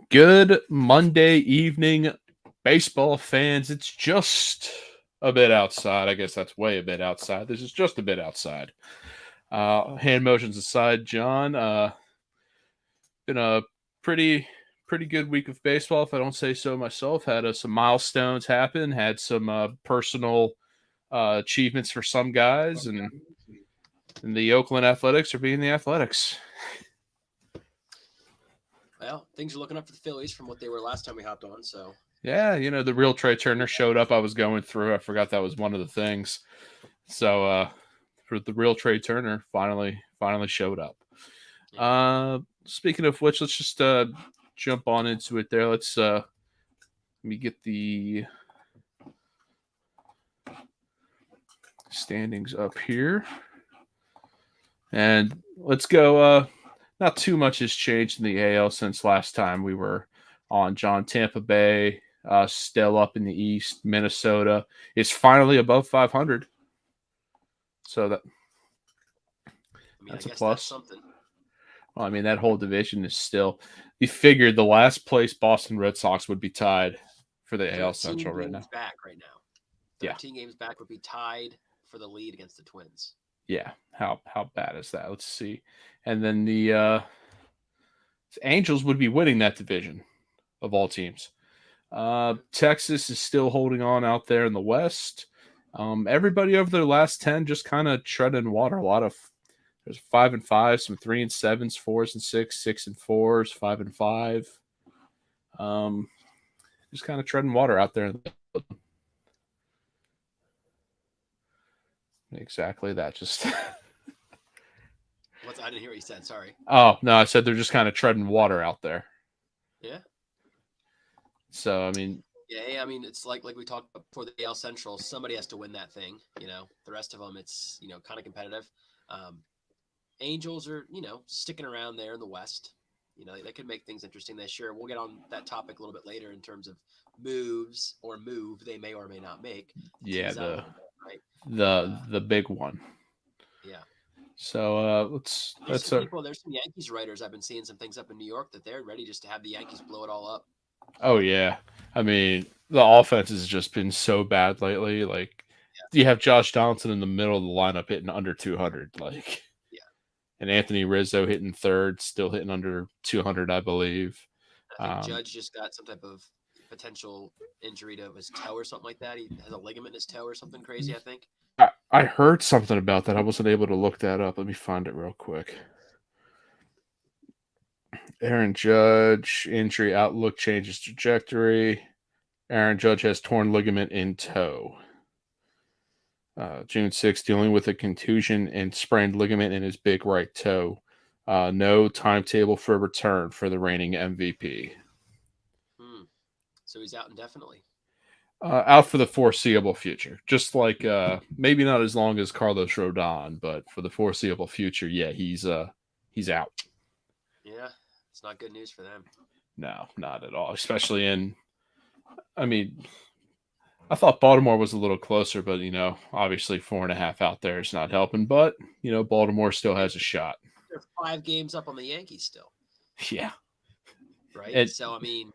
Good Monday evening, baseball fans. It's just a bit outside. I guess that's way a bit outside. This is just a bit outside. Hand motions aside, John. Been a pretty pretty good week of baseball, if I don't say so myself. Had some milestones happen. Had some personal achievements for some guys, and the Oakland Athletics are being the Athletics. Well, things are looking up for the Phillies from what they were last time we hopped on. So Yeah, the real Trey Turner showed up. I was going through. I forgot that was one of the things. So for the real Trey Turner finally showed up. Speaking of which, let's just jump on into it there. Let me get the standings up here. And let's go. Not too much has changed in the AL since last time we were on, John. Tampa Bay still up in the East. Minnesota is finally above 500. So that's a plus. That's something. Well, I mean, that whole division is still. You figured the last place Boston Red Sox would be tied for the AL Central right now. Back right now. 13 games back would be tied for the lead against the Twins. Yeah, how bad is that? Let's see. And then the Angels would be winning that division of all teams. Texas is still holding on out there in the West. Everybody over their last 10 just kind of treading water. A lot of there's 5 and 5, some 3 and 7s, 4s and 6, 6 and 4s, 5 and 5. Just kind of treading water out there. Exactly that. Just. I didn't hear what you said. Sorry. Oh no, I said they're just kind of treading water out there. Yeah. So I mean. Yeah, I mean it's like we talked about before the AL Central. Somebody has to win that thing. The rest of them, it's kind of competitive. Angels are sticking around there in the West. They could make things interesting this year. We'll get on that topic a little bit later in terms of moves or move they may or may not make. Yeah, the big one. Yeah. So there's some Yankees writers. I've been seeing some things up in New York that they're ready just to have the Yankees blow it all up. Oh yeah, I mean the offense has just been so bad lately. Like you have Josh Donaldson in the middle of the lineup hitting under 200, and Anthony Rizzo hitting third, still hitting under 200, I believe. I think Judge just got some type of potential injury to his toe or something like that. He has a ligament in his toe or something crazy, I think. I heard something about that. I wasn't able to look that up. Let me find it real quick. Aaron Judge, injury outlook changes trajectory. Aaron Judge has torn ligament in toe. June 6th, dealing with a contusion and sprained ligament in his big right toe. No timetable for return for the reigning MVP. So he's out indefinitely. Out for the foreseeable future. Just like maybe not as long as Carlos Rodon, but for the foreseeable future, yeah, he's out. Yeah, it's not good news for them. No, not at all. Especially I thought Baltimore was a little closer, but obviously 4.5 out there is not helping. But Baltimore still has a shot. They're 5 games up on the Yankees still. Yeah. Right. So I mean.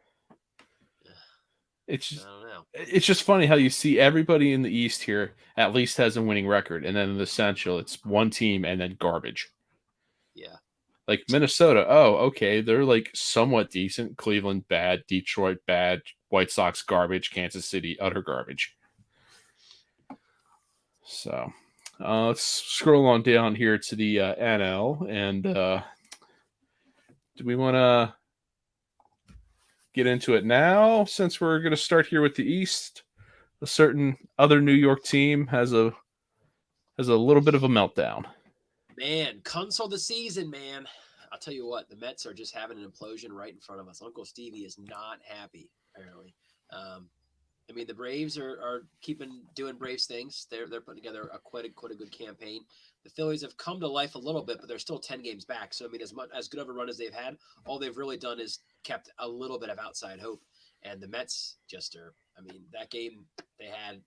I don't know. It's just funny how you see everybody in the East here at least has a winning record, and then in the Central, it's one team and then garbage. Yeah. Like Minnesota, oh, okay, they're like somewhat decent. Cleveland, bad. Detroit, bad. White Sox, garbage. Kansas City, utter garbage. So let's scroll on down here to the NL, and do we want to get into it now, since we're going to start here with the East? A certain other New York team has a little bit of a meltdown. Man, console the season, man. I'll tell you what, the Mets are just having an implosion right in front of us. Uncle Stevie is not happy, apparently. I mean, the Braves are doing Braves things. They're putting together quite a good campaign. The Phillies have come to life a little bit, but they're still 10 games back. So I mean, as good of a run as they've had, all they've really done is kept a little bit of outside hope. And the Mets just are. I mean, that game they had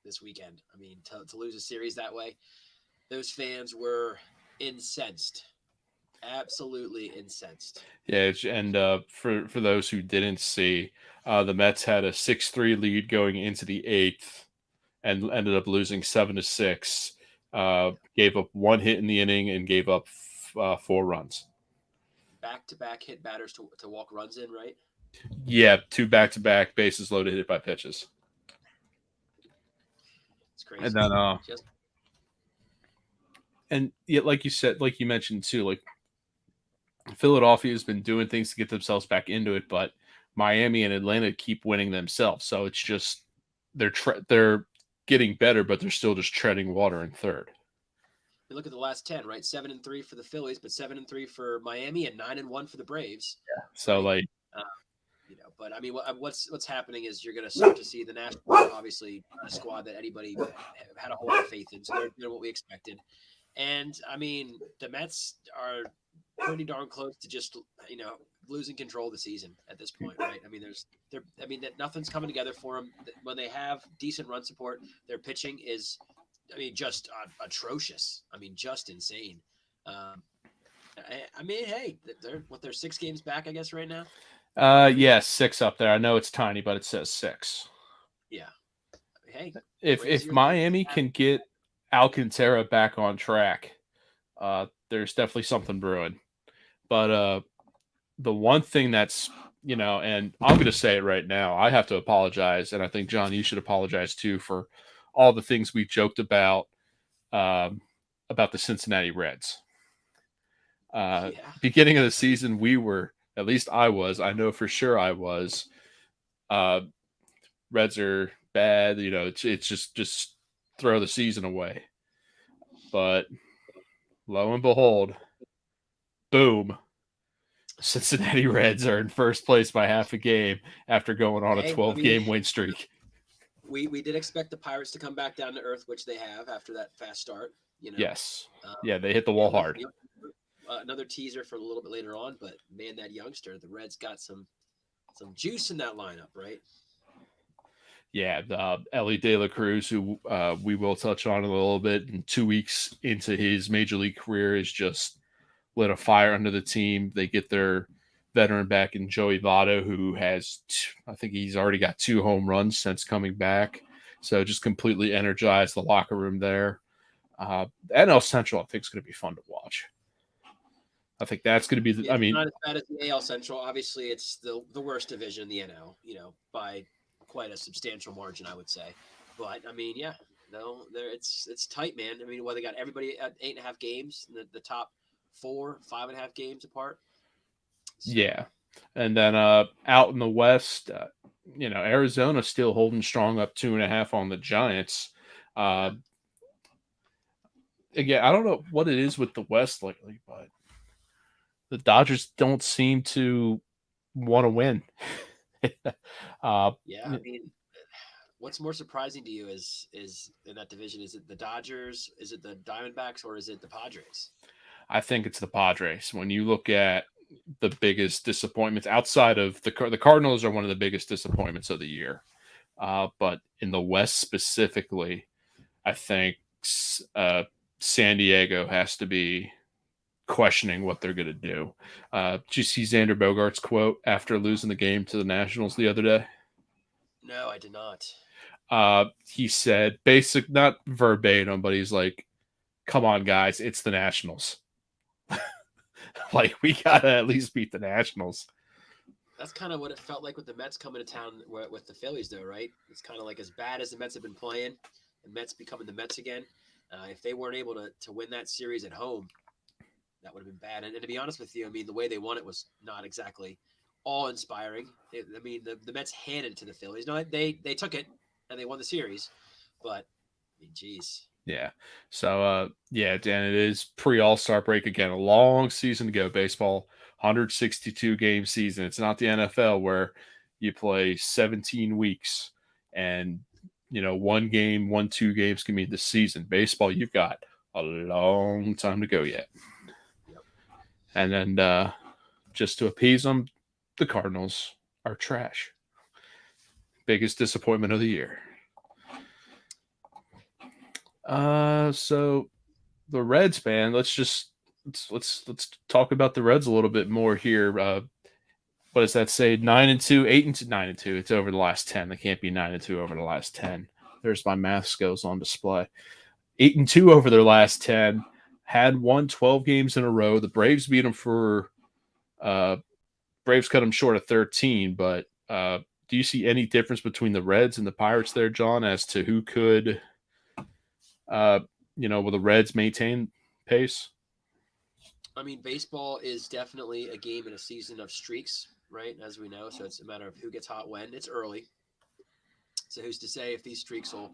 this weekend. I mean, to lose a series that way, those fans were incensed. Absolutely incensed. Yeah, and for those who didn't see, the Mets had a 6-3 lead going into the eighth, and ended up losing 7-6. Gave up one hit in the inning and gave up 4 runs. Back-to-back hit batters to walk runs in, right? Yeah, 2 back-to-back bases loaded hit by pitches. It's And crazy. then Just and yet, like you said, like you mentioned too, like Philadelphia has been doing things to get themselves back into it, but Miami and Atlanta keep winning themselves. So it's just they're getting better, but they're still just treading water in third. you look at the last 10, right? 7-3 for the Phillies, but 7-3 for Miami and 9-1 for the Braves, So right? like Uh, but I mean, what's happening is you're going to start to see the Nationals, obviously a squad that anybody had a whole lot of faith in. So they're doing what we expected. And I mean, the Mets are pretty darn close to just losing control of the season at this point, right? I mean, that nothing's coming together for them. When they have decent run support, their pitching is, I mean, just atrocious. I mean, just insane. Um, I mean, hey, they're 6 games back, I guess, right now. yeah, 6 up there. I know it's tiny, but it says 6. Yeah. Hey, If Miami can get Alcantara back on track, there's definitely something brewing. But the one thing that's and I'm going to say it right now, I have to apologize, and I think John, you should apologize too for all the things we joked about the Cincinnati Reds. Beginning of the season, we were, at least I was, I know for sure I was. Reds are bad, it's just throw the season away. But lo and behold, boom, Cincinnati Reds are in first place by half a game after going on a 12-game win streak. We did expect the Pirates to come back down to earth, which they have after that fast start. Yes. Yeah, they hit the wall hard. Another teaser for a little bit later on, but man, that youngster, the Reds got some juice in that lineup, right? Yeah, Ellie De La Cruz, who we will touch on a little bit, and 2 weeks into his major league career, is just lit a fire under the team. They get their veteran back in Joey Votto, who has, I think he's already got 2 home runs since coming back. So just completely energized the locker room there. NL Central, I think, is going to be fun to watch. I think that's going to be not as bad as the AL Central. Obviously, it's the worst division in the NL, by quite a substantial margin, I would say. But I mean, yeah, no, it's tight, man. I mean, they got everybody at 8.5 games, the top 4, 5.5 games apart. So. Yeah, and then out in the West, Arizona's still holding strong, up 2.5 on the Giants. Again, I don't know what it is with the West lately, but the Dodgers don't seem to want to win. I mean, what's more surprising to you is in that division? Is it the Dodgers? Is it the Diamondbacks? Or is it the Padres? I think it's the Padres. When you look at the biggest disappointments outside of the Cardinals are one of the biggest disappointments of the year. But in the West specifically, I think San Diego has to be questioning what they're going to do. Did you see Xander Bogaerts' quote after losing the game to the Nationals the other day? No, I did not. He said, not verbatim, but he's like, come on, guys, it's the Nationals. Like, we got to at least beat the Nationals. That's kind of what it felt like with the Mets coming to town with the Phillies, though, right? It's kind of like as bad as the Mets have been playing, the Mets becoming the Mets again. If they weren't able to win that series at home, that would have been bad. And to be honest with you, I mean, the way they won it was not exactly awe-inspiring. I mean, the Mets handed it to the Phillies. No, they took it, and they won the series. But, I mean, geez. Yeah. So, Dan, it is pre-All-Star break again. A long season to go. Baseball, 162-game season. It's not the NFL where you play 17 weeks and, 1 game, 2 games can mean the season. Baseball, you've got a long time to go yet. Yep. And then just to appease them, the Cardinals are trash. Biggest disappointment of the year. So the Reds, man, let's just let's talk about the Reds a little bit more here. What does that say? 9-2, 8-2, 9-2. It's over the last 10. They can't be 9-2 over the last 10. There's my math skills on display. 8-2 over their last 10. Had won 12 games in a row. The Braves beat them for. Braves cut them short of 13. But do you see any difference between the Reds and the Pirates there, John, as to who could, will the Reds maintain pace? I mean, baseball is definitely a game and a season of streaks, right? As we know, so it's a matter of who gets hot when. It's early, so who's to say if these streaks will,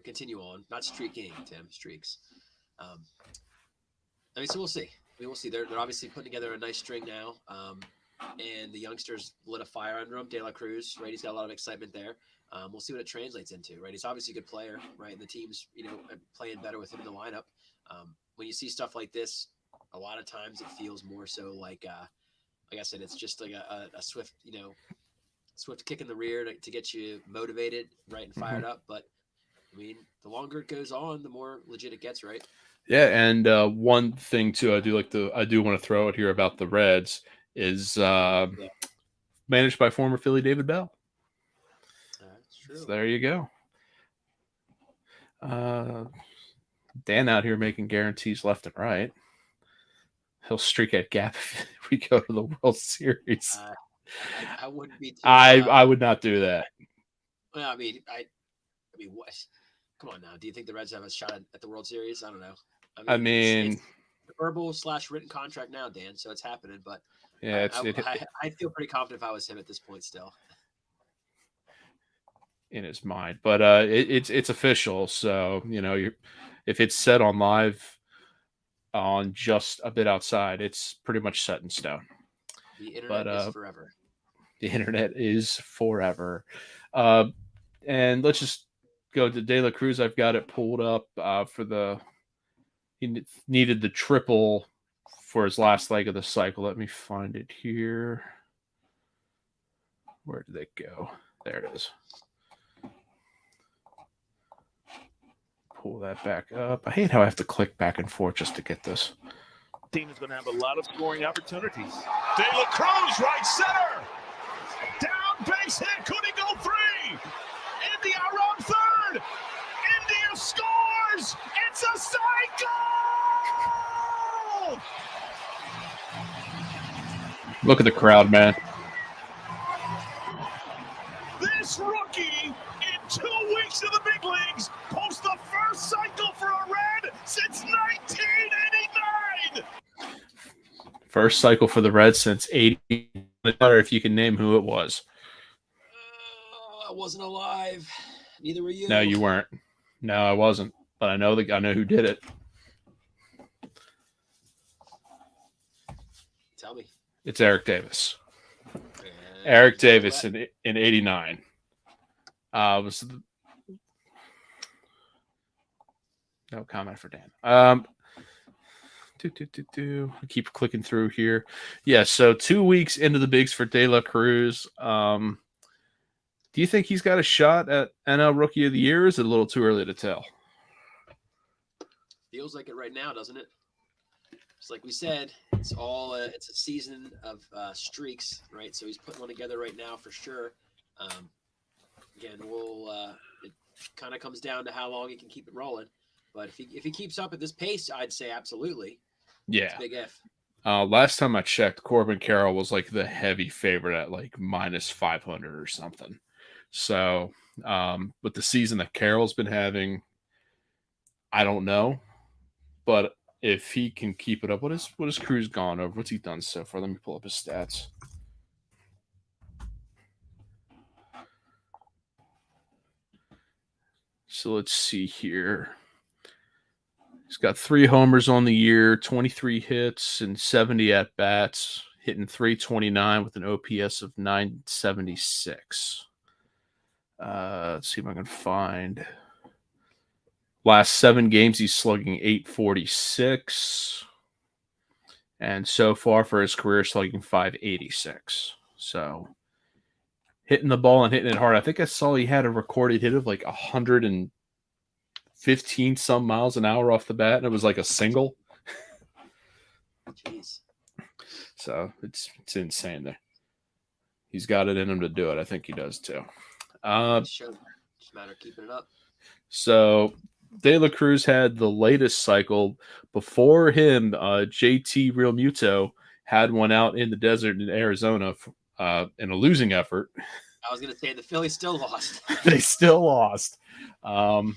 continue on? Not streaking, Tim. Streaks. So we'll see. We'll see. They're obviously putting together a nice string now, and the youngsters lit a fire under him. De La Cruz, right? He's got a lot of excitement there. We'll see what it translates into, right? He's obviously a good player, right? And the team's, playing better with him in the lineup. When you see stuff like this, a lot of times it feels more so like I said, it's just like a swift, swift kick in the rear to get you motivated, right, and fired up. But I mean, the longer it goes on, the more legit it gets, right? Yeah, and one thing too, I do want to throw out here about the Reds is managed by former Philly David Bell. That's true. So there you go. Dan out here making guarantees left and right. He'll streak at gap if we go to the World Series. I wouldn't be. I would not do that. Well, I mean, what? Come on now. Do you think the Reds have a shot at the World Series? I don't know. It's verbal/written contract now, Dan. So it's happening. But yeah, I feel pretty confident if I was him at this point still. In his mind, but it's official. So if it's set on live. On just a bit outside, it's pretty much set in stone. The internet is forever. The internet is forever. And let's just go to De La Cruz. I've got it pulled up he needed the triple for his last leg of the cycle. Let me find it here. Where did it go? There it is. Pull that back up. I hate how I have to click back and forth just to get this. Team is going to have a lot of scoring opportunities. De La Cruz, right center. Down base hit. Could he go three? India around third. India scores. It's a cycle. Look at the crowd, man. This rookie in 2 weeks in the big leagues posts the first cycle for a Red since 1989. First cycle for the Reds since 80. Matter if you can name who it was. I wasn't alive. Neither were you. No, you weren't. No, I wasn't. But I know who did it. Tell me. It's Eric Davis. Eric Davis in 89. No comment for Dan. I keep clicking through here. Yeah, so 2 weeks into the bigs for De La Cruz. Do you think he's got a shot at NL Rookie of the Year, or is it a little too early to tell? Feels like it right now, doesn't it? Just like we said, it's a season of streaks, right? So he's putting one together right now for sure. Again, it kind of comes down to how long he can keep it rolling. But if he keeps up at this pace, I'd say absolutely. Yeah. It's a big if. Last time I checked, Corbin Carroll was like the heavy favorite at like minus 500 or something. So, with the season that Carroll's been having, I don't know. But if he can keep it up, what has Cruz gone over? What's he done so far? Let me pull up his stats. So let's see here. He's got 3 homers on the year, 23 hits, and 70 at-bats, hitting .329 with an OPS of 976. Let's see if I can find. Last 7 games, he's slugging .846. And so far for his career, slugging .586. So hitting the ball and hitting it hard. I think I saw he had a recorded hit of like 115 some miles an hour off the bat, and it was like a single. Jeez. So it's insane there. He's got it in him to do it. I think he does too. Just a matter of keeping it up. So De La Cruz had the latest cycle. Before him, JT Real Muto had one out in the desert in Arizona in a losing effort. I was going to say the Phillies still lost. They still lost. That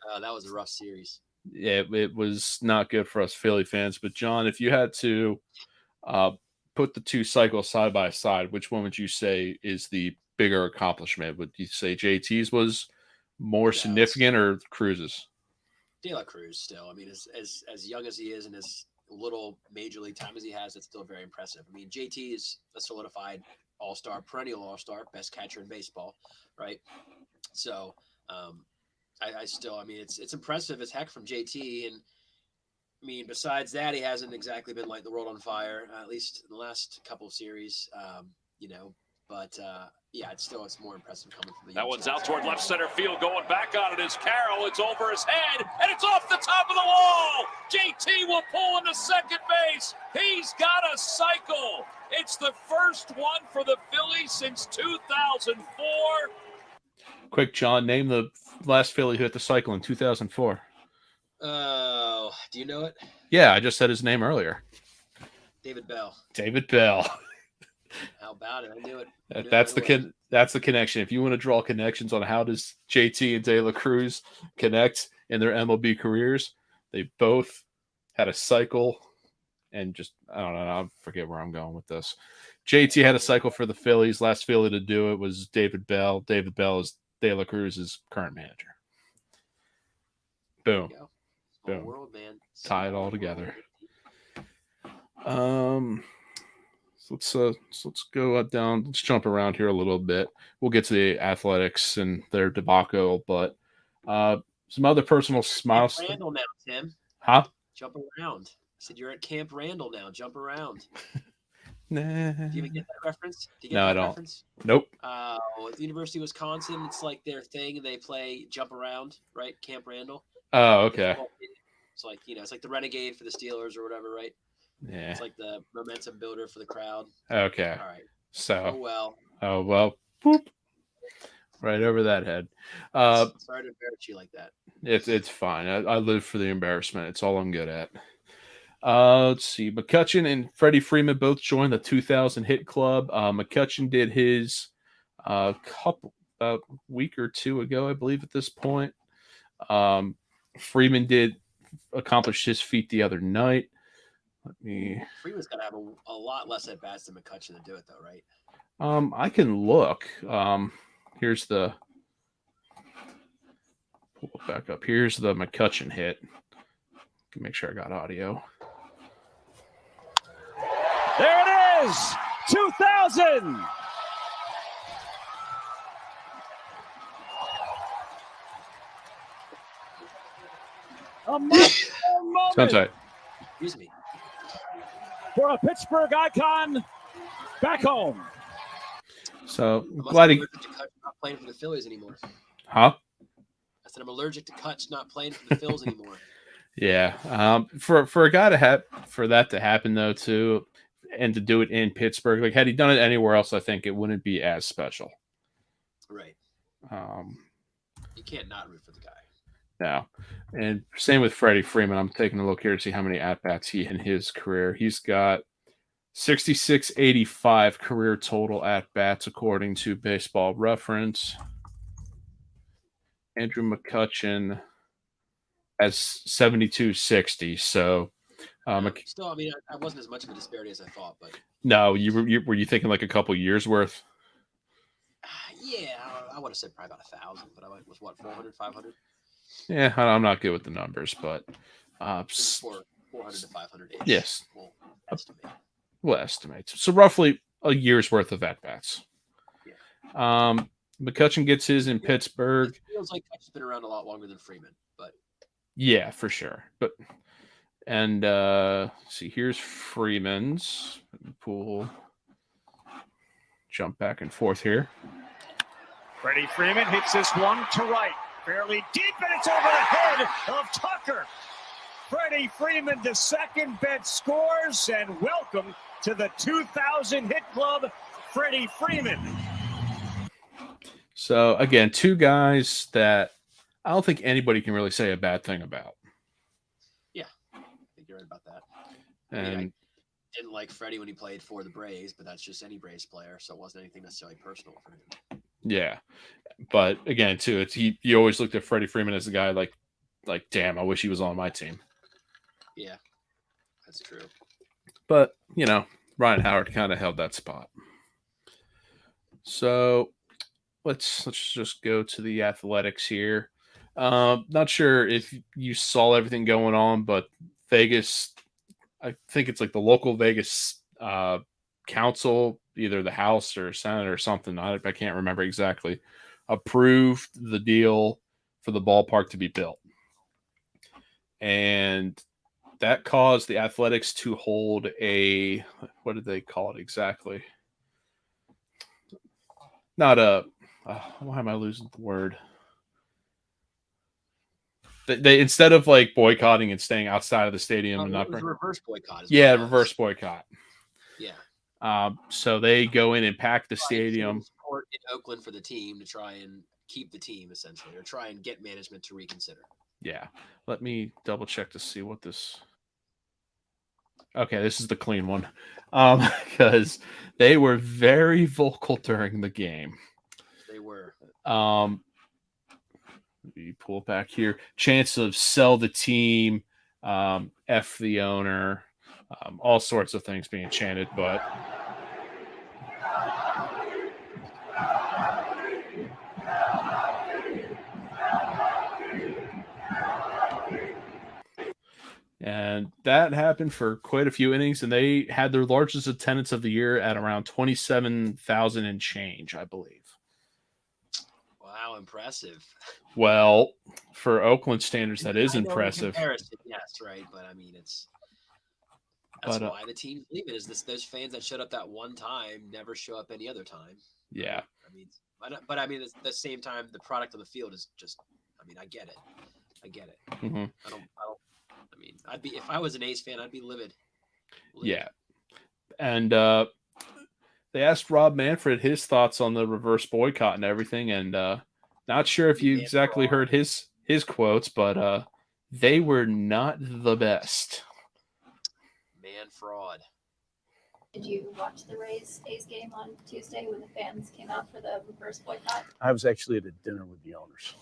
was a rough series. Yeah, it was not good for us Philly fans. But, John, if you had to put the two cycles side by side, which one would you say is the bigger accomplishment? Would you say JT's was more significant or Cruz's? De La Cruz still. I mean, as young as he is and as little major league time as he has, it's still very impressive. I mean, JT is a solidified all-star, perennial all-star, best catcher in baseball, right? So I still, I mean, it's impressive as heck from JT. And I mean, besides that, he hasn't exactly been lighting the world on fire, at least in the last couple of series, but yeah, it's more impressive coming from the That one's out toward left center field. Going back on it is Carroll. It's over his head, and it's off the top of the wall. JT will pull into second base. He's got a cycle. It's the first one for the Phillies since 2004. Quick, John, name the last Philly who hit the cycle in 2004. Oh, do you know it? Yeah, I just said his name earlier. David Bell. David Bell. How about it? I knew it. That's the connection. If you want to draw connections on how does JT and De La Cruz connect in their MLB careers, they both had a cycle, and just I don't know, I forget where I'm going with this. JT had a cycle for the Phillies. Last Philly to do it was David Bell. David Bell is De La Cruz's current manager. Boom. Boom. World, man. Tie it all together. Let's go down. Let's jump around here a little bit. We'll get to the Athletics and their debacle, but some other personal smiles. Camp Randall now, Tim. Huh? Jump around. I said you're at Camp Randall now. Jump around. Nah. Do you even get that reference? Do you get No, that I don't. Reference? Nope. At the University of Wisconsin, it's like their thing, and they play jump around, right? Camp Randall. Oh, okay. It's like it's like the Renegade for the Steelers or whatever, right? Yeah. It's like the momentum builder for the crowd. Okay. All right. So. Oh well. Boop. Right over that head. Sorry to embarrass you like that. It's fine. I live for the embarrassment. It's all I'm good at. Let's see. McCutchen and Freddie Freeman both joined the 2000 hit club. McCutchen did his about a week or two ago, I believe, at this point. Freeman did accomplish his feat the other night. Freeman's got to have a lot less at bats than McCutchen to do it, though, right? I can look. Here's the pull it back up. Here's the McCutchen hit. Make sure I got audio. There it is, 2000. A moment Sounds right. Excuse me. For a Pittsburgh icon back home. So glad he not playing for the Phillies anymore. Huh? I said I'm allergic to Kutch not playing for the Phillies anymore. Yeah. For a guy to have for that to happen though too, and to do it in Pittsburgh, like had he done it anywhere else, I think it wouldn't be as special. Right. You can't not root for the guy. No. And same with Freddie Freeman. I'm taking a look here to see how many at-bats he in his career. He's got 6685 career total at-bats according to Baseball Reference. Andrew McCutchen has 7260. So still, I mean, I wasn't as much of a disparity as I thought, but no, were you thinking like a couple years worth? Yeah, I would have said probably about 1,000, but I was what 400, 500. Yeah, I'm not good with the numbers, but 400 to 500. Yes, We'll estimate. So roughly a year's worth of at bats. Yeah. McCutchen gets his in Pittsburgh. It feels like Kutch's been around a lot longer than Freeman, but yeah, for sure. But see, here's Freeman's jump back and forth here. Freddie Freeman hits this one to right, fairly deep, and it's over the head of Tucker. Freddie Freeman to second, Bet scores, and welcome to the 2000 Hit Club, Freddie Freeman. So, again, two guys that I don't think anybody can really say a bad thing about. Yeah, I think you're right about that. And I didn't like Freddie when he played for the Braves, but that's just any Braves player, so it wasn't anything necessarily personal for him. yeah, but again, too, it's you always looked at Freddie Freeman as a guy like, damn, I wish he was on my team. Yeah, that's true. But Ryan Howard kind of held that spot. So let's just go to the Athletics here. Not sure if you saw everything going on, but Vegas, I think it's like the local Vegas council, either the House or Senate or something, I can't remember exactly, approved the deal for the ballpark to be built. And that caused the Athletics to hold a, what did they call it exactly? Not a, why am I losing the word? They instead of like boycotting and staying outside of the stadium and not reverse boycott. Yeah, reverse boycott. Yeah. So they go in and pack the stadium. Support in Oakland for the team to try and keep the team essentially, or try and get management to reconsider. Yeah. Let me double check to see what this. Okay, this is the clean one. Because they were very vocal during the game. They were. You pull back here. Chance of sell the team, F the owner, all sorts of things being chanted, but and that happened for quite a few innings, and they had their largest attendance of the year at around 27,000 and change, I believe. Wow, impressive. Well, for Oakland standards, that is impressive. Yes, right, but I mean, that's why the team's leaving. Is those fans that showed up that one time never show up any other time? Yeah, I mean, but I mean, at the same time, the product on the field is just. I mean, I get it. Mm-hmm. I mean, I'd be if I was an A's fan, I'd be livid. Yeah, and they asked Rob Manfred his thoughts on the reverse boycott and everything, and not sure if you exactly heard his quotes, but they were not the best. Man fraud. Did you watch the A's game on Tuesday when the fans came out for the reverse boycott? I was actually at a dinner with the owners.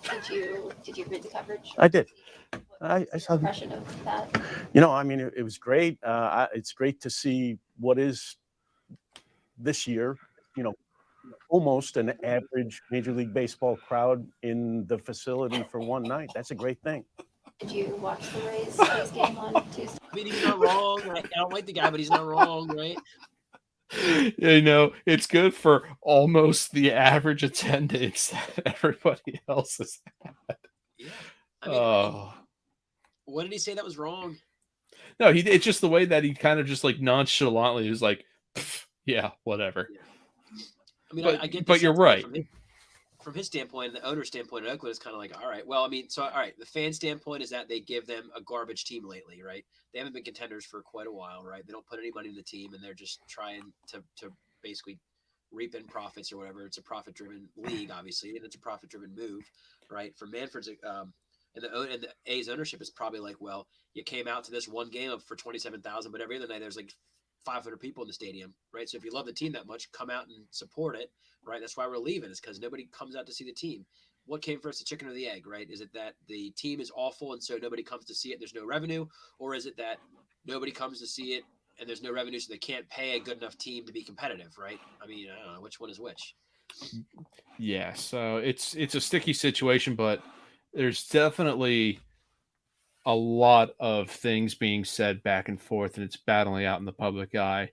Did you read the coverage? I did. I saw the impression of that. I mean, it was great. It's great to see what is this year, almost an average Major League Baseball crowd in the facility for one night. That's a great thing. Did you watch the A's game on Tuesday? I mean, he's not wrong. I don't like the guy, but he's not wrong, right? It's good for almost the average attendance that everybody else has had. Yeah. I mean, what did he say that was wrong? No, it's just the way that he kind of just like nonchalantly was like, yeah, whatever. Yeah. I mean, but, I get but you're right. From his standpoint, the owner's standpoint in Oakland is kind of like, all right, well, I mean, so, all right, the fan standpoint is that they give them a garbage team lately, right? They haven't been contenders for quite a while, right? They don't put any money in the team, and they're just trying to basically reap in profits or whatever. It's a profit-driven league, obviously, and it's a profit-driven move, right? For Manfred's and the A's ownership is probably like, well, you came out to this one game for 27,000, but every other night there's like 500 people in the stadium, right? So if you love the team that much, come out and support it, right? That's why we're leaving, is because nobody comes out to see the team. What came first, the chicken or the egg, right? Is it that the team is awful and so nobody comes to see it, there's no revenue? Or is it that nobody comes to see it and there's no revenue, so they can't pay a good enough team to be competitive, right? I mean, I don't know, which one is which? Yeah, so it's a sticky situation, but there's definitely a lot of things being said back and forth, and it's battling out in the public eye.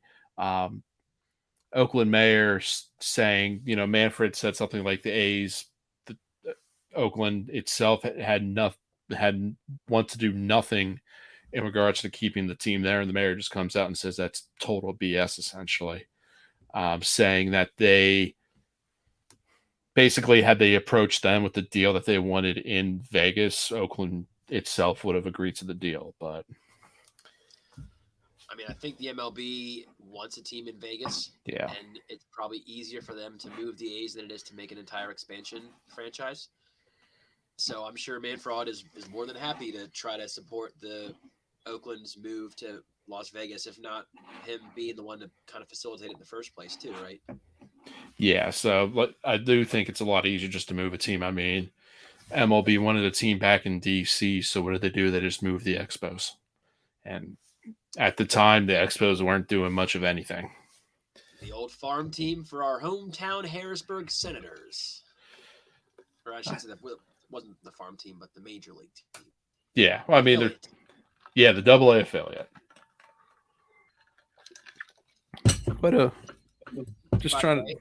Oakland mayor saying, Manfred said something like the A's, Oakland itself had want to do nothing in regards to keeping the team there, and the mayor just comes out and says that's total BS, essentially, saying that they basically had they approached them with the deal that they wanted in Vegas, Oakland itself would have agreed to the deal. But I mean, I think the MLB wants a team in Vegas, yeah, and it's probably easier for them to move the A's than it is to make an entire expansion franchise. So I'm sure Manfred is more than happy to try to support the Oakland's move to Las Vegas, if not him being the one to kind of facilitate it in the first place too, right? yeah. So I do think it's a lot easier just to move a team. I mean, MLB wanted a team back in DC, so what did they do? They just moved the Expos, and at the time, the Expos weren't doing much of anything. The old farm team for our hometown Harrisburg Senators. Or I should say that wasn't the farm team, but the major league team. Yeah, well, I mean, the AA affiliate. But just trying to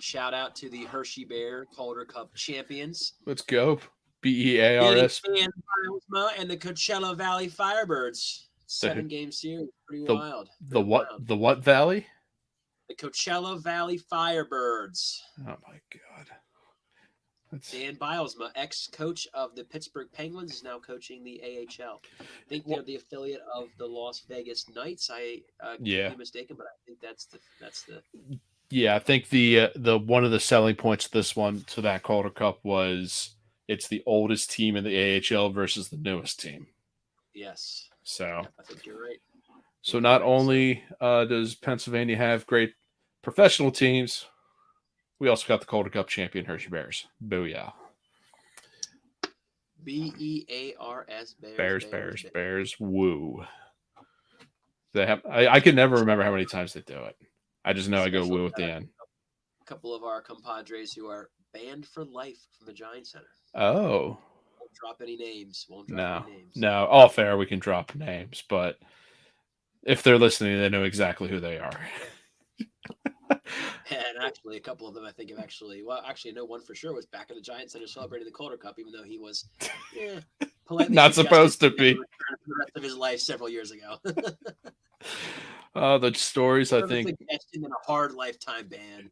shout out to the Hershey Bear Calder Cup champions. Let's go, BEARS and the Coachella Valley Firebirds. 7-game series, pretty wild. The what Valley? The Coachella Valley Firebirds. Oh my God. Dan Bilesma, ex-coach of the Pittsburgh Penguins, is now coaching the AHL. I think they're the affiliate of the Las Vegas Knights. I could be mistaken, but I think that's the. Yeah, I think the one of the selling points of this one to that Calder Cup was it's the oldest team in the AHL versus the newest team. Yes. So I think you're right. So not only does Pennsylvania have great professional teams, we also got the Calder Cup champion Hershey Bears. Booyah. BEARS Bears. Woo. They have. I can never remember how many times they do it. I just know I go woo at the end. A couple of our compadres who are banned for life from the Giant Center. Oh. Won't drop any names. No. All fair. We can drop names, but if they're listening, they know exactly who they are. And actually, a couple of them, I think, have actually I know one for sure was back at the Giant Center celebrating the Calder Cup, even though he was politely not supposed to be for the rest of his life several years ago. The stories, I think, in a hard lifetime ban.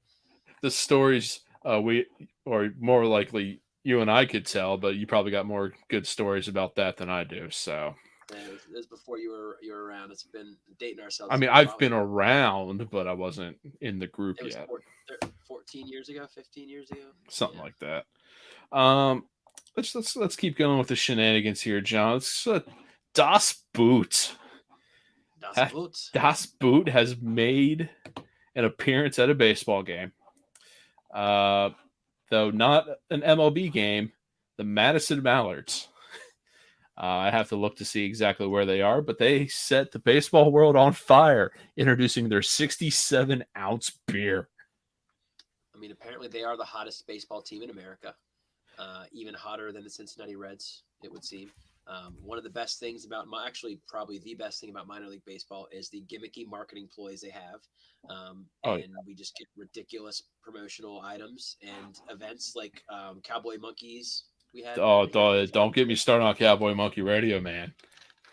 The stories or more likely you and I could tell, but you probably got more good stories about that than I do. So. It was before you were around. It's been dating ourselves. I mean, I've been around, but I wasn't in the group yet. 14 years ago, 15 years ago, something like that. Let's keep going with the shenanigans here, John. Das Boot. Das Boot has made an appearance at a baseball game, though not an MLB game. The Madison Mallards. I have to look to see exactly where they are, but they set the baseball world on fire, introducing their 67-ounce beer. I mean, apparently they are the hottest baseball team in America, even hotter than the Cincinnati Reds, it would seem. One of the best things about probably the best thing about minor league baseball is the gimmicky marketing ploys they have. We just get ridiculous promotional items and events like Cowboy Monkeys. We had don't get me started on Cowboy Monkey Rodeo, man.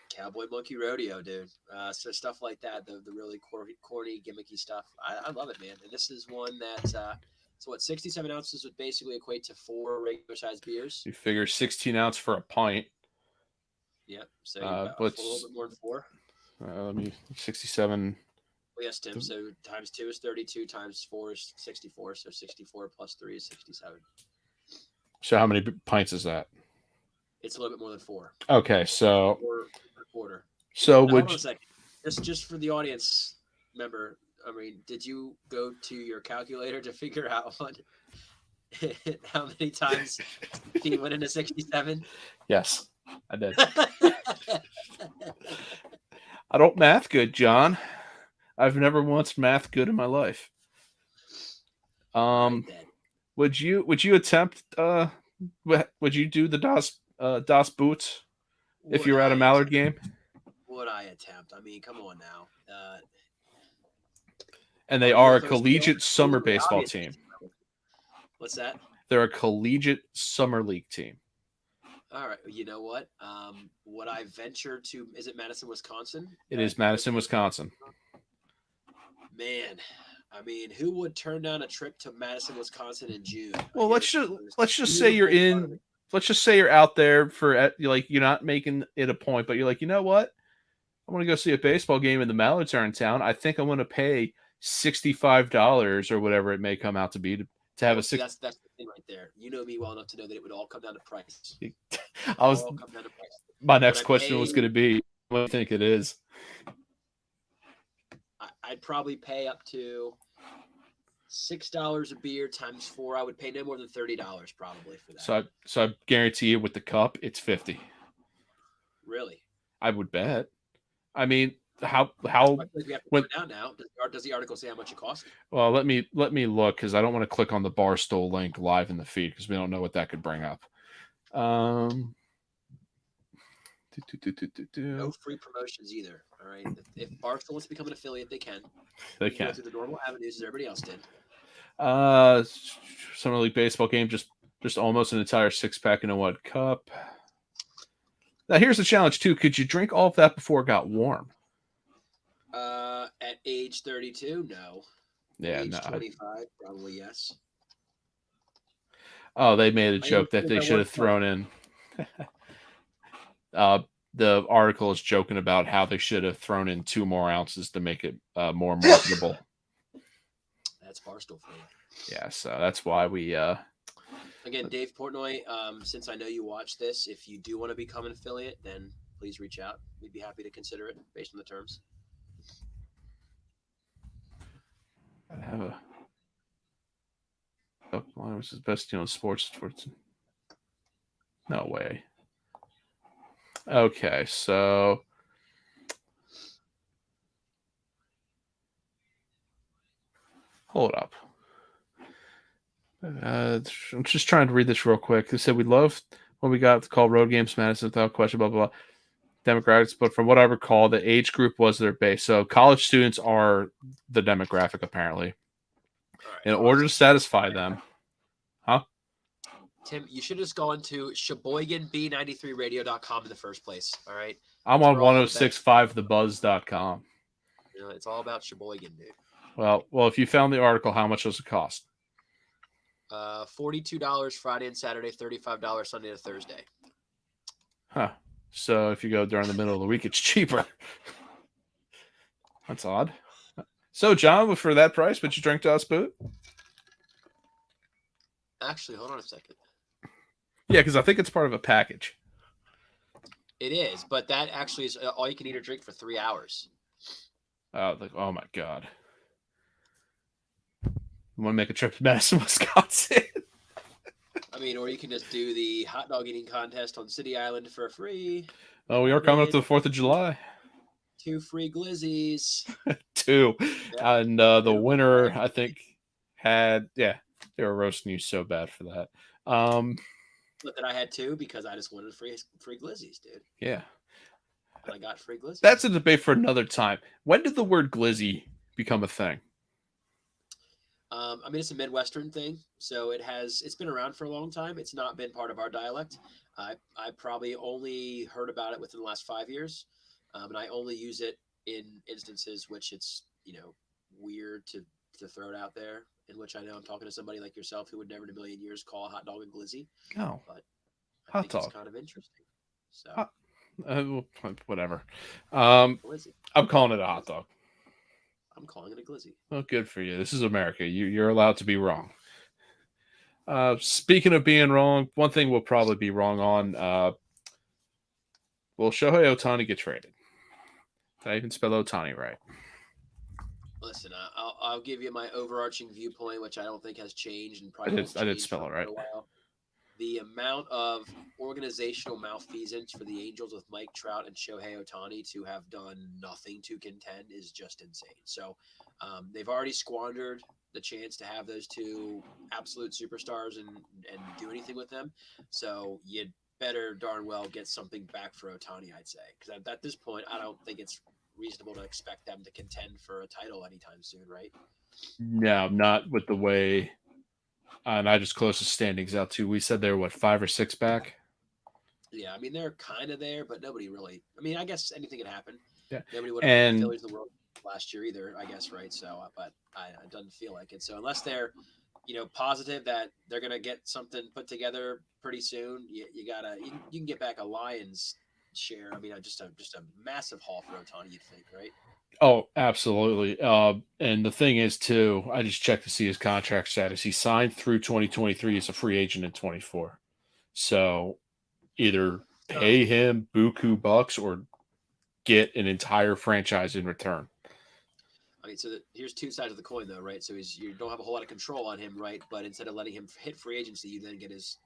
Cowboy Monkey Rodeo, dude. So stuff like that, the really corny, gimmicky stuff. I love it, man. And this is one that, 67 ounces would basically equate to 4 regular-sized beers. You figure 16 ounce for a pint. Yep. So you got a little bit more than 4. Let me 67. Well, yes, Tim. So times 2 is 32, times 4 is 64. So 64 plus 3 is 67. So how many pints is that? It's a little bit more than 4. Okay, so 4 a quarter. So now, hold on a second. Just for the audience member, I mean, did you go to your calculator to figure out how many times he went into 67? Yes, I did. I don't math good, John. I've never once math good in my life. Would you attempt? Would you do the Das Boots if you were at a Mallard game? Would I attempt? I mean, come on now. And they are a collegiate summer baseball team. What's that? They're a collegiate summer league team. All right. You know what? Would I venture to? Is it Madison, Wisconsin? It is Madison, Wisconsin. Man. I mean, who would turn down a trip to Madison, Wisconsin in June? Well, let's just say you're in let's just say you're out there for like you're not making it a point, but you're like, you know what? I want to go see a baseball game and the Mallards are in town. I think I'm going to pay $65 or whatever it may come out to be to have See, a that's the thing right there. You know me well enough to know that it would all come down to price. I was All come down to price. my next Would I question pay- was going to be, what do you think it is? I'd probably pay up to $6 a beer times 4. I would pay no more than $30 probably for that. So I guarantee you with the cup, it's 50. Really? I would bet. I mean, how I feel like we have to when put it down now. Does the article say how much it costs? well, let me look because I don't want to click on the Barstool link live in the feed because we don't know what that could bring up. No free promotions either. All right. If Barstool wants to become an affiliate, they can. They Go can. through the normal avenues as everybody else did. Summer League baseball game, just almost an entire 6-pack in a one cup. Now here's the challenge too. Could you drink all of that before it got warm? At age 32, no. Yeah, Age no. 25, probably yes. Oh, they made a I joke don't that think they I should would, have thrown in. The article is joking about how they should have thrown in 2 more ounces to make it more marketable. That's Barstool for you. Yeah, so that's why we. Again, Dave Portnoy, since I know you watch this, if you do want to become an affiliate, then please reach out. We'd be happy to consider it based on the terms. I have a. Why was his best deal in sports? No way. Okay, so hold up. I'm just trying to read this real quick. They said we love what we got to call road games Madison without question, blah, blah, blah. Demographics, but from what I recall, the age group was their base. So college students are the demographic, apparently. Right, in order to satisfy them. Huh? Tim, you should just go into SheboyganB93radio.com in the first place. All right. I'm on 1065thebuzz.com. You know, it's all about Sheboygan, dude. Well, if you found the article, how much does it cost? $42 Friday and Saturday, $35 Sunday to Thursday. Huh. So if you go during the middle of the week, it's cheaper. That's odd. So, John, for that price, would you drink to us, boot? Actually, hold on a second. Yeah, because I think it's part of a package. It is, but that actually is all you can eat or drink for 3 hours. Oh my God. You want to make a trip to Madison, Wisconsin? I mean, or you can just do the hot dog eating contest on City Island for free. Oh, we are coming up to the 4th of July. 2 free glizzies. 2. Yeah. And the winner, I think, had, they were roasting you so bad for that. But that I had 2 because I just wanted free glizzies, dude. Yeah. And I got free glizzies. That's a debate for another time. When did the word glizzy become a thing? I mean, it's a Midwestern thing, so it's been around for a long time. It's not been part of our dialect. I probably only heard about it within the last 5 years, and I only use it in instances which it's weird to throw it out there. In which I know I'm talking to somebody like yourself who would never in a million years call a hot dog a glizzy. No, but I hot think dog. it's kind of interesting. So whatever. glizzy. I'm calling it a hot dog. I'm calling it a glizzy. Well, good for you. This is America. You're allowed to be wrong. Speaking of being wrong, one thing we'll probably be wrong on. Will Shohei Ohtani get traded? Did I even spell Ohtani right? Listen, I'll give you my overarching viewpoint, which I don't think has changed and probably I did spell it right. For a while. The amount of organizational malfeasance for the Angels with Mike Trout and Shohei Ohtani to have done nothing to contend is just insane. So they've already squandered the chance to have those 2 absolute superstars and do anything with them. So you'd better darn well get something back for Ohtani, I'd say. Because at this point, I don't think it's reasonable to expect them to contend for a title anytime soon, right? No, not with the way. And I just closed the standings out too. We said they were 5 or 6 back. Yeah, I mean they're kind of there, but nobody really. I mean, I guess anything could happen. Yeah, nobody would have and the Phillies in the world last year either, I guess, right? So, but it doesn't feel like it. So unless they're positive that they're gonna get something put together pretty soon. You can get back a Lions share. I mean, just a massive haul for Ohtani, you'd think, right? Oh, absolutely. And the thing is, too, I just checked to see his contract status. He signed through 2023 as a free agent in 24. So either pay him buku bucks or get an entire franchise in return. I mean, so here's two sides of the coin, though, right? So you don't have a whole lot of control on him, right? But instead of letting him hit free agency, you then get his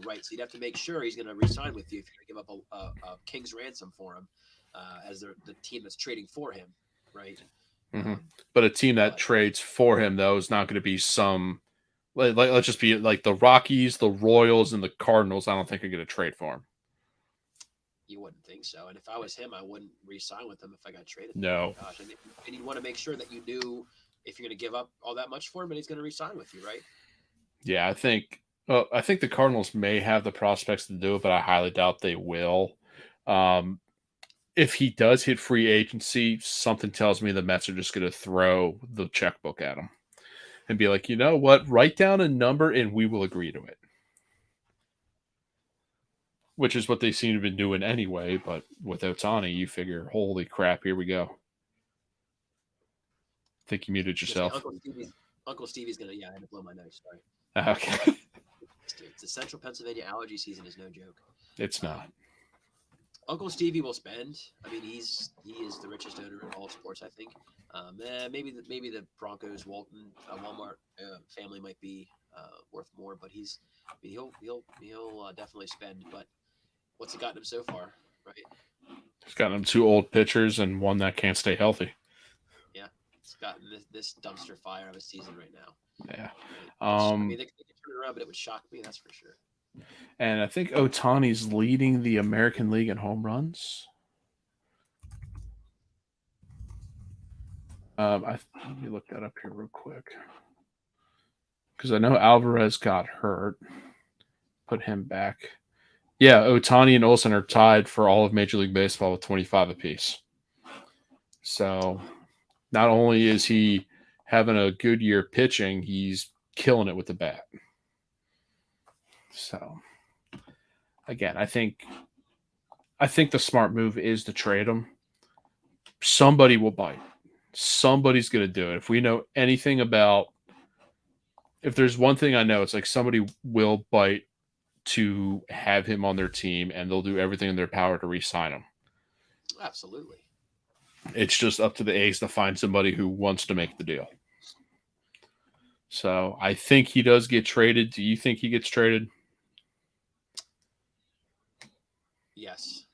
rights. So you'd have to make sure he's going to re-sign with you if you're going to give up a king's ransom for him, as the team that's trading for him, right? Mm-hmm. But a team that trades for him, though, is not going to be some. Let's just be like the Rockies, the Royals, and the Cardinals. I don't think are going to trade for him. You wouldn't think so. And if I was him, I wouldn't re-sign with him if I got traded. No. Gosh, and you want to make sure that you knew if you're going to give up all that much for him, and he's going to re-sign with you, right? Yeah, I think the Cardinals may have the prospects to do it, but I highly doubt they will. If he does hit free agency, something tells me the Mets are just going to throw the checkbook at him and be like, you know what? Write down a number and we will agree to it. Which is what they seem to have been doing anyway, but with Ohtani, you figure, holy crap, here we go. I think you muted yourself. Uncle Stevie's going to, I had to blow my nose, sorry. Okay. It's the central Pennsylvania allergy season is no joke. It's not. Uncle Stevie will spend. I mean, he is the richest owner in all of sports, I think. Maybe the Broncos, Walmart family might be worth more, but he'll definitely spend. But what's it gotten him so far, right? It's gotten him 2 old pitchers and one that can't stay healthy. Yeah, it's gotten this dumpster fire of a season right now. Yeah. Right? I mean, they could turn it around, but it would shock me, that's for sure. And I think Ohtani's leading the American League in home runs. Let me look that up here real quick. Because I know Alvarez got hurt. Put him back. Yeah, Ohtani and Olsen are tied for all of Major League Baseball with 25 apiece. So not only is he having a good year pitching, he's killing it with the bat. So again, I think the smart move is to trade him. Somebody will bite. Somebody's going to do it. If we know anything about, if there's one thing I know, it's like somebody will bite to have him on their team, and they'll do everything in their power to re-sign him. Absolutely. It's just up to the A's to find somebody who wants to make the deal. So I think he does get traded. Do you think he gets traded? Yes.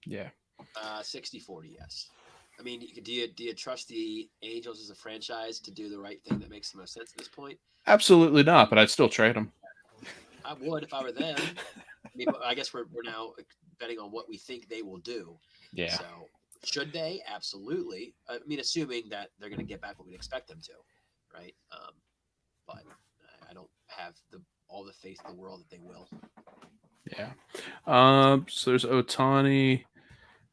Yeah. 60-40, yes. I mean, do you trust the Angels as a franchise to do the right thing that makes the most sense at this point? Absolutely not, but I'd still trade him. I would if I were them. I mean, I guess we're now betting on what we think they will do. Yeah. So should they? Absolutely. I mean, assuming that they're going to get back what we expect them to, right? But I don't have all the faith in the world that they will. Yeah. So there's Ohtani.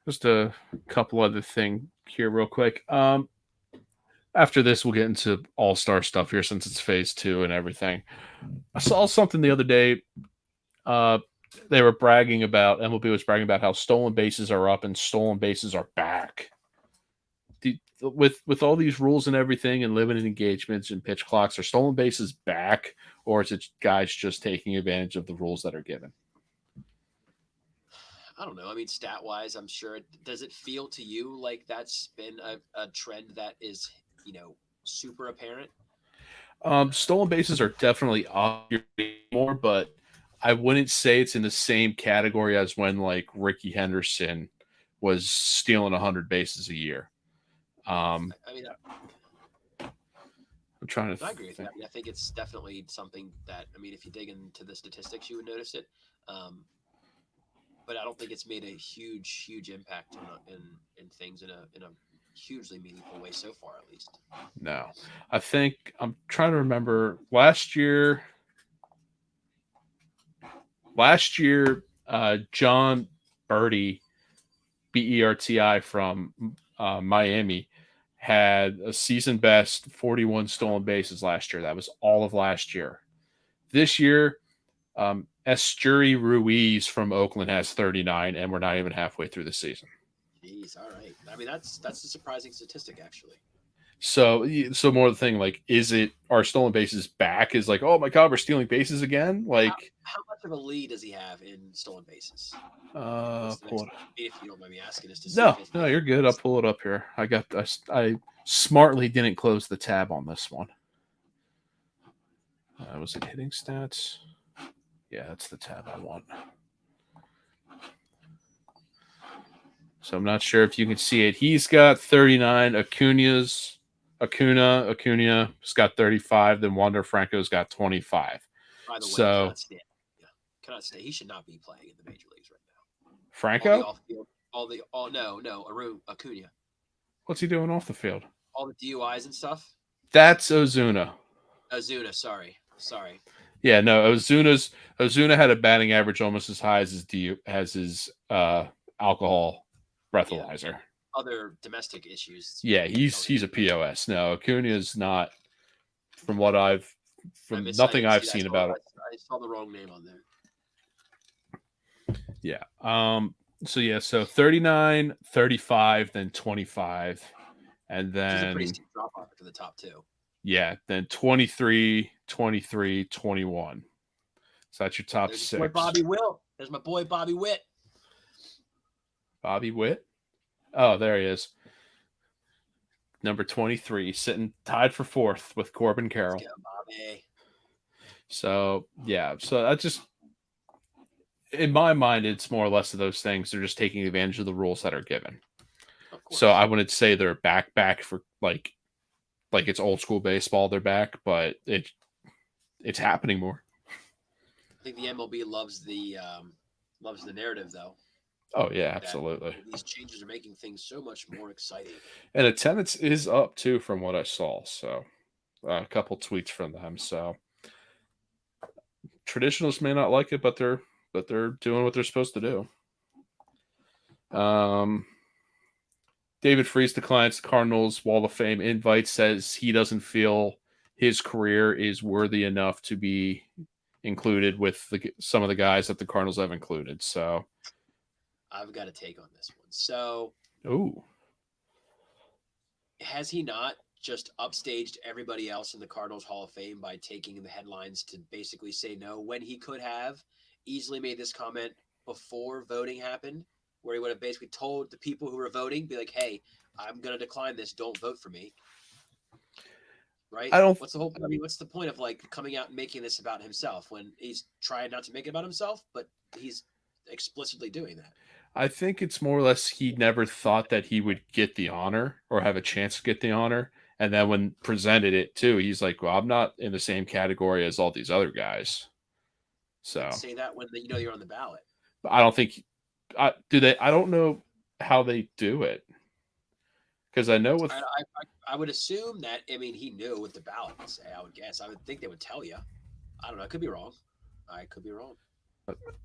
Just a couple other things here real quick. After this, we'll get into all-star stuff here since it's phase 2 and everything. I saw something the other day. They were bragging about, MLB was bragging about how stolen bases are up and stolen bases are back. With all these rules and everything and limited engagements and pitch clocks, are stolen bases back, or is it guys just taking advantage of the rules that are given? I don't know. I mean, stat-wise, I'm sure. Does it feel to you like that's been a trend that is, super apparent? Stolen bases are definitely up more, but I wouldn't say it's in the same category as when like Ricky Henderson was stealing 100 bases a year. I mean, I'm trying to. I agree with that. I mean, I think it's definitely something that, I mean, if you dig into the statistics, you would notice it. But I don't think it's made a huge impact in things in a hugely meaningful way so far, at least. No, I think I'm trying to remember last year, John Berti, Berti from Miami, had a season best 41 stolen bases last year. That was all of last year. This year, Esteury Ruiz from Oakland has 39, and we're not even halfway through the season. Jeez, all right. I mean, that's a surprising statistic, actually. So more of the thing, like, is it our stolen bases back? Is like, oh my God, we're stealing bases again? Like, how much of a lead does he have in stolen bases? pull it. If you don't mind me asking, is to see No, if no, you're good. I'll pull it up here. I smartly didn't close the tab on this one. Was it hitting stats? Yeah, that's the tab I want. So I'm not sure if you can see it. He's got 39. Acuna has got 35. Then Wander Franco's got 25. By the way, so cannot stay. He should not be playing in the major leagues right now. Franco? Acuna. What's he doing off the field? All the DUIs and stuff. That's Ozuna. Sorry. Yeah, no, Ozuna had a batting average almost as high as his alcohol breathalyzer. Yeah. Other domestic issues. Yeah, he's a POS. No, Acuna is not. From nothing I've seen about it. I saw the wrong name on there. Yeah. So 39, 35, then 25, and then which is a pretty steep drop off to the top two. Yeah, then 23, 23, 21. So that's your top There's six. My Bobby Witt. There's my boy Bobby Witt. Bobby Witt? Oh, there he is. Number 23, sitting tied for fourth with Corbin Carroll. Let's go, Bobby. So, yeah. So that's just, in my mind, it's more or less of those things. They're just taking advantage of the rules that are given. So I wouldn't say they're back for like it's old school baseball. They're back, but it's happening more. I think the MLB loves the narrative, though. Oh yeah, absolutely. These changes are making things so much more exciting. And attendance is up too, from what I saw. So a couple tweets from them. So traditionalists may not like it, but they're doing what they're supposed to do. David Freese declines the Cardinals Wall of Fame invite, says he doesn't feel his career is worthy enough to be included with some of the guys that the Cardinals have included. So I've got a take on this one. So, has he not just upstaged everybody else in the Cardinals Hall of Fame by taking the headlines to basically say no, when he could have easily made this comment before voting happened, where he would have basically told the people who were voting, be like, hey, I'm going to decline this. Don't vote for me. Right? What's the point of like coming out and making this about himself when he's trying not to make it about himself, but he's explicitly doing that? I think it's more or less he never thought that he would get the honor or have a chance to get the honor. And then when presented it too, he's like, well, I'm not in the same category as all these other guys. So say that when you're on the ballot. But I don't think I don't know how they do it. Because I know with I would assume that, I mean, he knew what the ballot would say, I would guess. I would think they would tell you. I don't know. I could be wrong.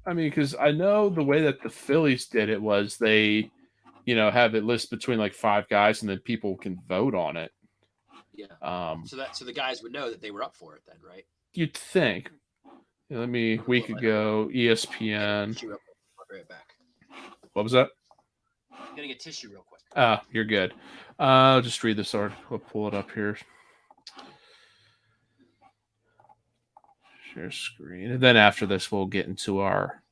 I mean, because I know the way that the Phillies did it was they, have it listed between like 5 guys and then people can vote on it. Yeah. So the guys would know that they were up for it then, right? You'd think. Week ago, ESPN. I'll be right back. What was that? I'm getting a tissue real quick. You're good. I'll just read this article. We'll pull it up here. Share screen. And then after this, we'll get into our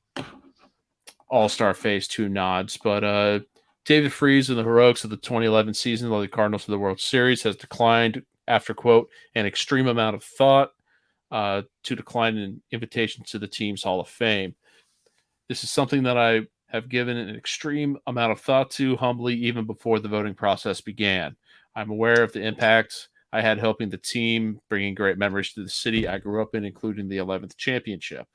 All-Star Phase 2 nods. But David Freese and the heroics of the 2011 season led the Cardinals to the World Series has declined after, quote, an extreme amount of thought to decline an invitation to the team's Hall of Fame. This is something that I have given an extreme amount of thought to humbly even before the voting process began. I'm aware of the impact I had helping the team, bringing great memories to the city I grew up in, including the 11th championship.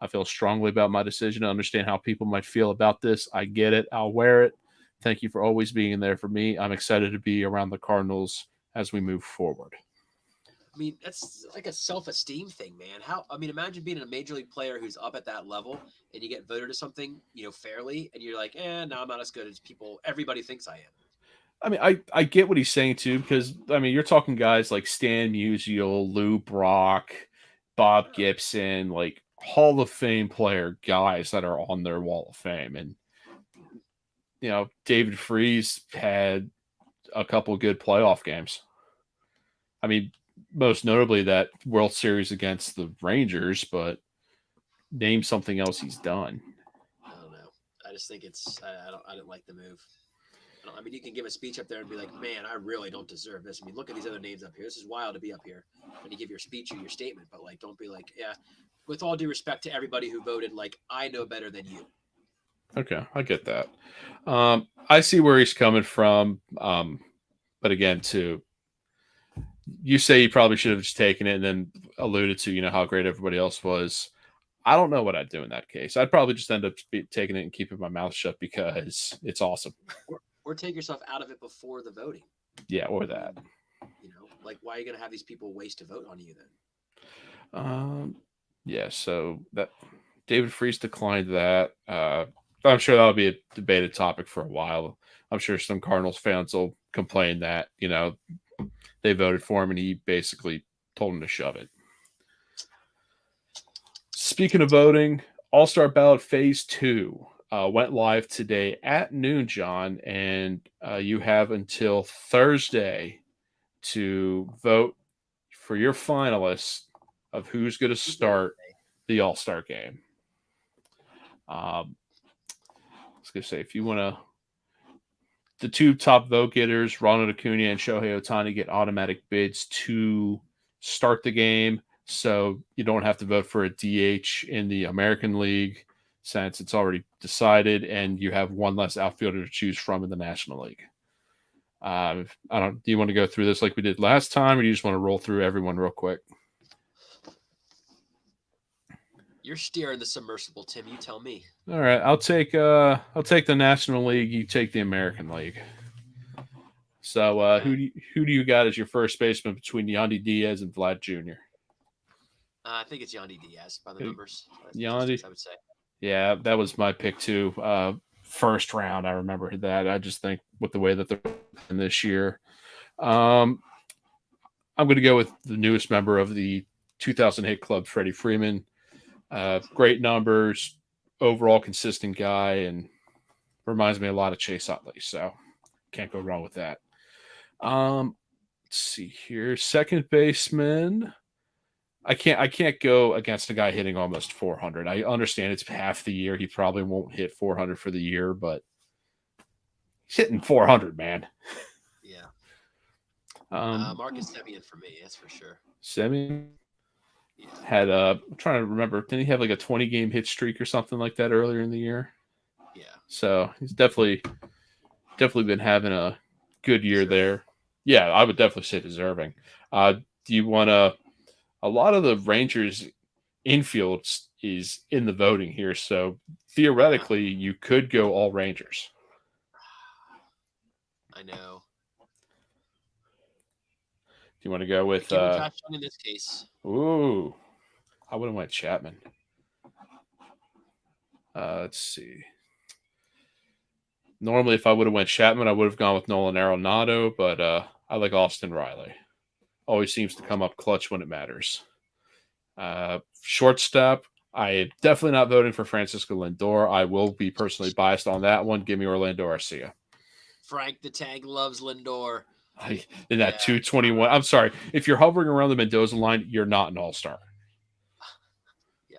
I feel strongly about my decision to understand how people might feel about this. I get it. I'll wear it. Thank you for always being there for me. I'm excited to be around the Cardinals as we move forward. I mean, that's like a self-esteem thing, man. Imagine being a major league player who's up at that level and you get voted to something, fairly, and you're like, no, I'm not as good as everybody thinks I am. I mean, I get what he's saying too, because I mean, you're talking guys like Stan Musial, Lou Brock, Bob Gibson, like Hall of Fame player guys that are on their Wall of Fame, and David Freese had a couple good playoff games. I mean, most notably that World Series against the Rangers, but name something else he's done. I don't know. I just think I didn't like the move. I mean, you can give a speech up there and be like, man, I really don't deserve this. I mean, look at these other names up here. This is wild to be up here. And you give your speech or your statement, but like, don't be like, yeah, with all due respect to everybody who voted, like, I know better than you. Okay, I get that. I see where he's coming from. But again, you say you probably should have just taken it and then alluded to, how great everybody else was. I don't know what I'd do in that case. I'd probably just end up taking it and keeping my mouth shut because it's awesome. Or take yourself out of it before the voting. Yeah, or that. Like, why are you going to have these people waste a vote on you then? Yeah, so that David Freese declined that. I'm sure that'll be a debated topic for a while. I'm sure some Cardinals fans will complain that, they voted for him and he basically told them to shove it. Speaking of voting, All-Star Ballot Phase 2 went live today at noon, John, and you have until Thursday to vote for your finalists of who's going to start the All-Star game. I was going to say, if you want to, the two top vote getters, Ronald Acuna and Shohei Ohtani, get automatic bids to start the game. So you don't have to vote for a DH in the American League since it's already decided, and you have one less outfielder to choose from in the National League. Do you want to go through this like we did last time, or do you just want to roll through everyone real quick? You're steering the submersible, Tim. You tell me. All right, I'll take the National League. You take the American League. So who do you got as your first baseman between Yandy Diaz and Vlad Jr.? I think it's Yandy Diaz by the numbers. Yandy, I would say. Yeah, that was my pick too. First round, I remember that. I just think with the way that they're in this year, I'm going to go with the newest member of the 2000 hit club, Freddie Freeman. Great numbers, overall consistent guy, and reminds me a lot of Chase Utley. So can't go wrong with that. Let's see here. Second baseman. I can't go against a guy hitting almost 400. I understand it's half the year. He probably won't hit 400 for the year, but he's hitting 400, man. Yeah. Marcus Semien for me, that's for sure. Semien had I'm trying to remember. Didn't he have like a 20-game hit streak or something like that earlier in the year? Yeah. So he's definitely been having a good year there. Yeah, I would definitely say deserving. Do you want to? A lot of the Rangers infield is in the voting here, so theoretically you could go all Rangers. I know. Do you want to go with Josh in this case? Ooh, I would have went Chapman. Let's see. Normally, if I would have went Chapman, I would have gone with Nolan Arenado, but I like Austin Riley. Always seems to come up clutch when it matters. Shortstop, I am definitely not voting for Francisco Lindor. I will be personally biased on that one. Give me Orlando Arcia. Frank the Tank loves Lindor. In that 221. I'm sorry. If you're hovering around the Mendoza line, you're not an all-star. Yeah.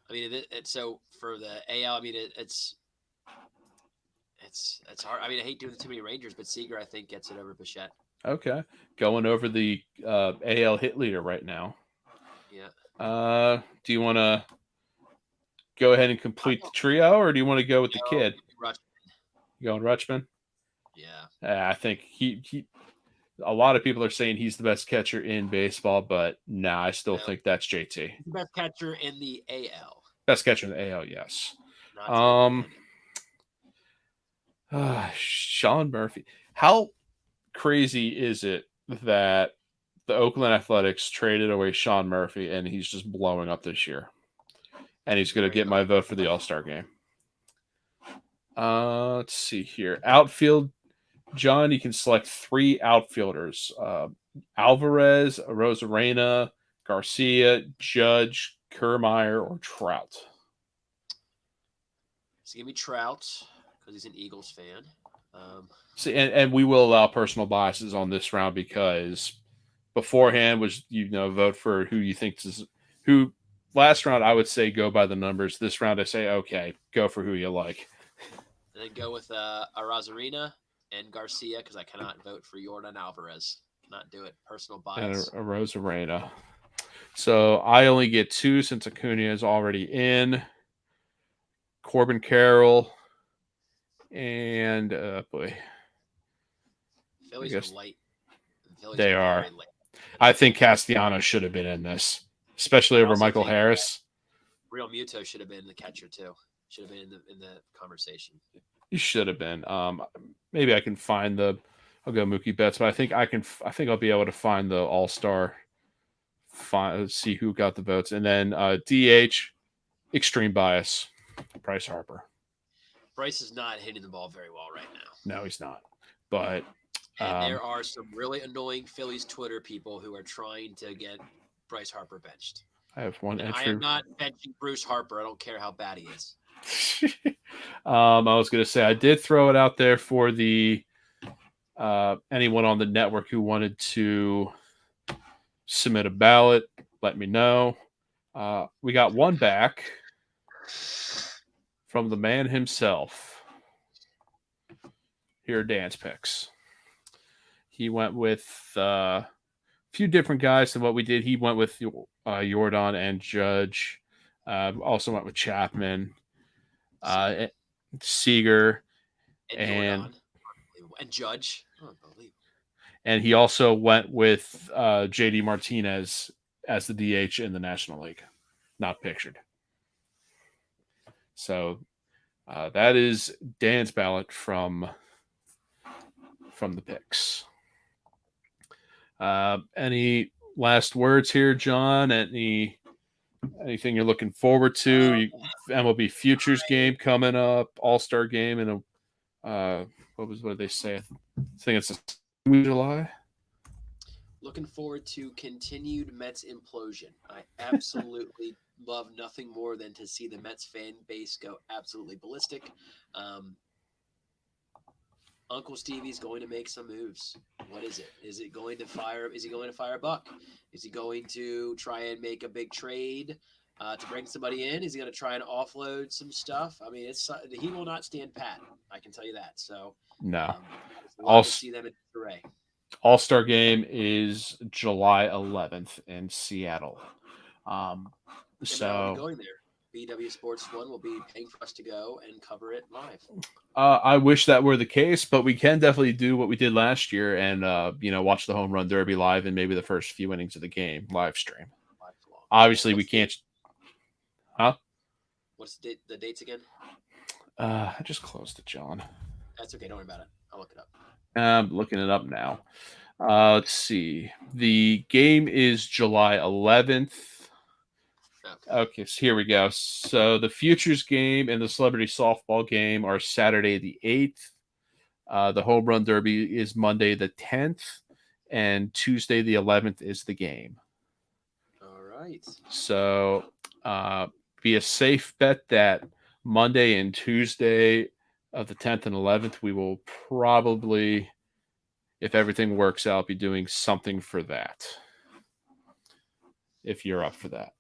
I mean, so for the AL, I mean, it's hard. I mean, I hate doing too many Rangers, but Seager, I think, gets it over Bichette. Okay. Going over the AL hit leader right now. Yeah. Do you want to go ahead and complete the trio, or do you want to go with the kid? Rutschman. You going Rutschman? Yeah. I think he a lot of people are saying he's the best catcher in baseball, but I still think that's JT. Best catcher in the AL. Best catcher in the AL, yes. Sean Murphy. How crazy is it that the Oakland Athletics traded away Sean Murphy and he's just blowing up this year? And he's going to get my vote for the All-Star game. Let's see here. Outfield, John, you can select 3 outfielders: Alvarez, Rosarena, Garcia, Judge, Kiermaier, or Trout. So give me Trout because he's an Eagles fan. See, and we will allow personal biases on this round because beforehand was vote for who you think is who. Last round I would say go by the numbers. This round I say okay, go for who you like. And then go with Rosarena and Garcia because I cannot vote for Yordan Alvarez. Cannot do it. Personal bias. And a Rosarena. So I only get 2 since Acuna is already in. Corbin Carroll and boy. Phillies are light. They are. I think Castellanos should have been in this, especially over Michael Harris. Real Muto should have been the catcher too. Should have been in the conversation. He should have been. Maybe I can find the. I'll go Mookie Betts, but I think I'll be able to find the All-Star. See who got the votes, and then DH, extreme bias, Bryce Harper. Bryce is not hitting the ball very well right now. No, he's not. But there are some really annoying Phillies Twitter people who are trying to get Bryce Harper benched. I have one entry. I am not benching Bruce Harper. I don't care how bad he is. I was going to say I did throw it out there for the anyone on the network who wanted to submit a ballot. Let me know. We got one back from the man himself. Here are Dan's picks. He went with a few different guys than what we did. He went with Yordan and Judge. Also went with Chapman, Seager, and Judge. Unbelievable. And he also went with JD Martinez as the DH in the National League, not pictured. So that is Dan's ballot from the picks. Any last words here, John? Anything you're looking forward to? MLB Futures game coming up, All-Star game, and what did they say? I think it's July. Looking forward to continued Mets implosion. I absolutely love nothing more than to see the Mets fan base go absolutely ballistic. Uncle Stevie's going to make some moves. What is it? Is he going to fire Buck? Is he going to try and make a big trade to bring somebody in? Is he going to try and offload some stuff? I mean, he will not stand pat. I can tell you that. So no, I'll see them in Ray. All-Star game is July 11th in Seattle. So I'll be going there. BWSPORTS will be paying for us to go and cover it live. I wish that were the case, but we can definitely do what we did last year and watch the home run derby live and maybe the first few innings of the game live stream. Obviously, we can't. Huh? What's the dates again? I just closed it, John. That's okay. Don't worry about it. I'll look it up. I'm looking it up now. Let's see. The game is July 11th. Okay, so here we go. So the Futures game and the Celebrity Softball game are Saturday the 8th. The Home Run Derby is Monday the 10th. And Tuesday the 11th is the game. All right. So be a safe bet that Monday and Tuesday of the 10th and 11th, we will probably, if everything works out, be doing something for that. If you're up for that.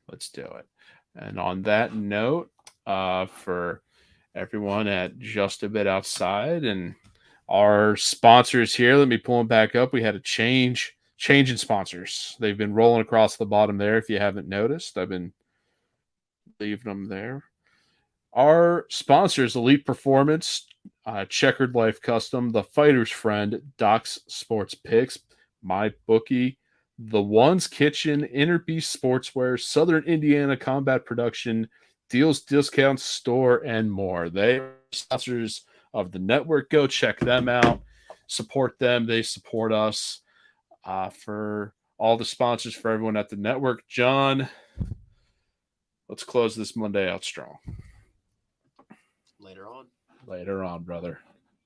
Let's do it. And on that note, for everyone at Just a Bit Outside and our sponsors here, let me pull them back up. We had a change in sponsors. They've been rolling across the bottom there. If you haven't noticed, I've been leaving them there. Our sponsors, Elite Performance, Checkered Life Custom, The Fighter's Friend, Doc's Sports Picks, MyBookie, TheOne's Kitchen, Inner Beast Sportswear, Southern Indiana Combat Production, Deals Discount Store, and more. They are sponsors of the network. Go check them out. Support them. They support us. For all the sponsors, for everyone at the network, John, let's close this Monday out strong. Later Later on, brother.